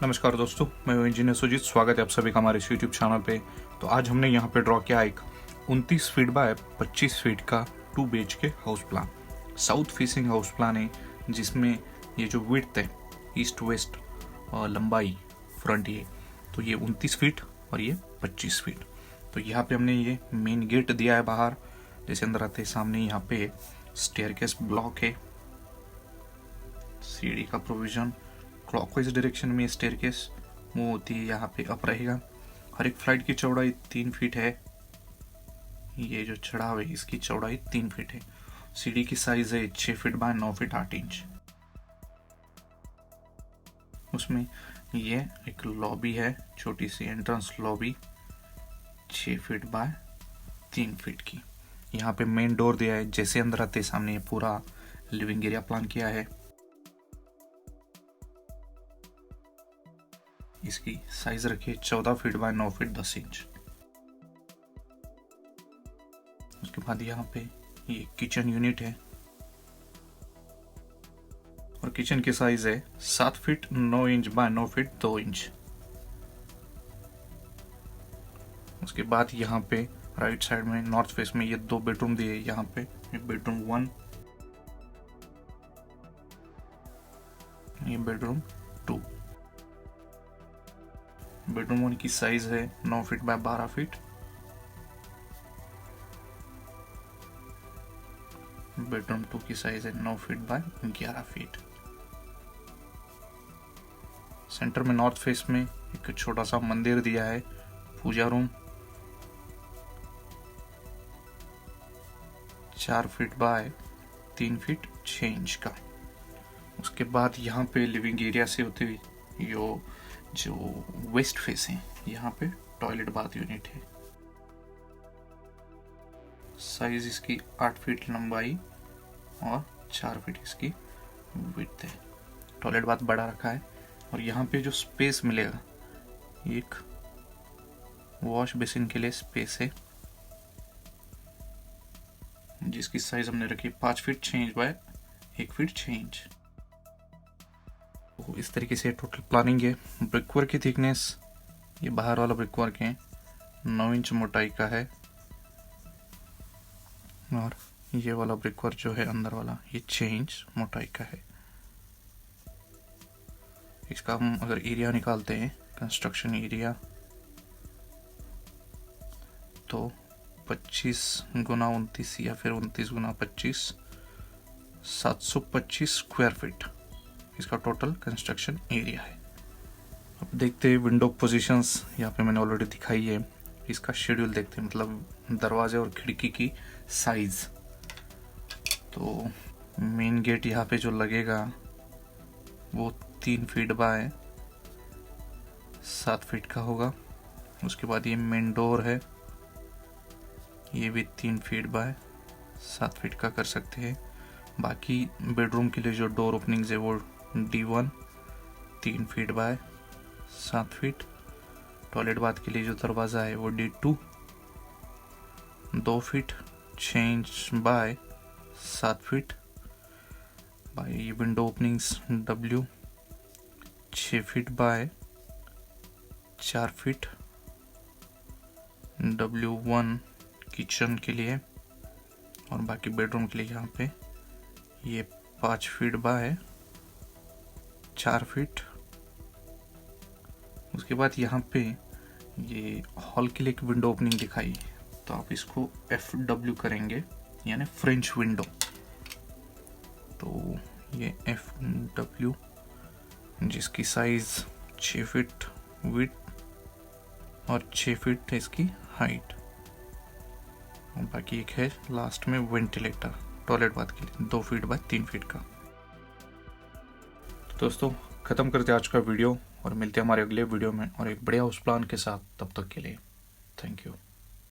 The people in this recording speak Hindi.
नमस्कार दोस्तों, मैं हूं इंजीनियर सुजीत। स्वागत है आप सभी का हमारे इस यूट्यूब चैनल पे। तो आज हमने यहाँ पे ड्रॉ किया एक 29 फीट बाय 25 फीट का 2 BHK house plan. South facing house plan है, जिसमें ये जो विड्थ है ईस्ट वेस्ट और लंबाई फ्रंट ये, तो ये 29 फीट और ये 25 फीट। तो यहाँ पे हमने ये मेन गेट दिया है बाहर, जैसे अंदर आते सामने यहाँ पे स्टेयरकेस ब्लॉक है, सीढ़ी का प्रोविजन, क्लॉकवाइज डायरेक्शन में स्टेयरकेस मूव होती है, यहाँ पे अप रहेगा। हर एक फ्लाइट की चौड़ाई 3 फीट है। ये जो चढ़ाव है इसकी चौड़ाई 3 फीट है। सीढ़ी की साइज है 6 फीट बाय 9 फीट 8 इंच। उसमें ये एक लॉबी है, छोटी सी entrance lobby 6 feet by 3 feet की। यहाँ पे मेन डोर दिया है, जैसे अंदर आते सामने पूरा लिविंग एरिया प्लान किया है। इसकी साइज रखी है 14 फीट बाय 9 फीट 10 इंच। उसके बाद यहाँ पे ये किचन यूनिट है और किचन की साइज है 7 feet 9 inch by 9 feet 2 inch. उसके बाद यहाँ पे राइट साइड में नॉर्थ फेस में ये 2 बेडरूम दिए। यहाँ पे बेडरूम 1, ये बेडरूम 2। बेडरूम 1 की साइज है 9 फीट बाय 12 फीट। बेडरूम 2 की साइज है 9 फीट बाय 11 फीट। सेंटर में नॉर्थ फेस में एक छोटा सा मंदिर दिया है, puja room 4 feet by 3 feet 6 inch का। उसके बाद यहाँ पे लिविंग एरिया से होते हुए जो वेस्ट फेस है, यहाँ पे टॉयलेट बाथ यूनिट है। साइज इसकी 8 फीट लंबाई और 4 फीट इसकी विड्थ है। टॉयलेट बाथ बड़ा रखा है। और यहाँ पे जो स्पेस मिलेगा, एक वॉश बेसिन के लिए स्पेस है, जिसकी साइज हमने रखी 5 feet 6 inch by 1 feet 6 inch. तो इस तरीके से टोटल प्लानिंग है। ब्रिकवर्क की थिकनेस, ये बाहर वाला ब्रिकवर्क है 9 इंच मोटाई का है, और ये वाला ब्रिकवर्क जो है अंदर वाला ये 6 इंच मोटाई का है। इसका हम अगर एरिया निकालते हैं, कंस्ट्रक्शन एरिया, तो 25 गुना 29 या फिर 29 गुना 25, 725 स्क्वायर फीट इसका टोटल कंस्ट्रक्शन एरिया है। अब देखते हैं विंडो पोजीशंस, यहाँ पे मैंने ऑलरेडी दिखाई है। इसका शेड्यूल देखते हैं, मतलब दरवाजे और खिड़की की साइज। तो मेन गेट यहाँ पे जो लगेगा वो 3 फीट बाय 7 फीट का होगा। उसके बाद ये मेन डोर है, ये भी 3 फीट बाय 7 फीट का कर सकते हैं। बाकी बेडरूम के लिए जो डोर ओपनिंग्स है वो D1 3 feet by 7 feet. Toilet bath के लिए जो दरवाज़ा है वो D2 2 feet 6 inch by 7 feet. By window openings W 6 feet bye 4 feet. W1 kitchen के लिए, और बाकी बेडरूम के लिए यहाँ पे ये 5 फीट बाय 4 फीट। उसके बाद यहाँ पे ये हॉल के लिए एक विंडो ओपनिंग दिखाई, तो आप इसको FW करेंगे, यानी फ्रेंच विंडो। तो ये FW, जिसकी साइज 6 फीट विड्थ और 6 फीट इसकी हाइट। और बाकी एक है लास्ट में वेंटिलेटर टॉयलेट बाथ के लिए 2 फीट बाय 3 फीट का। तो दोस्तों, खत्म करते हैं आज का वीडियो और मिलते हैं हमारे अगले वीडियो में और एक बढ़िया हाउस प्लान के साथ। तब तक के लिए थैंक यू।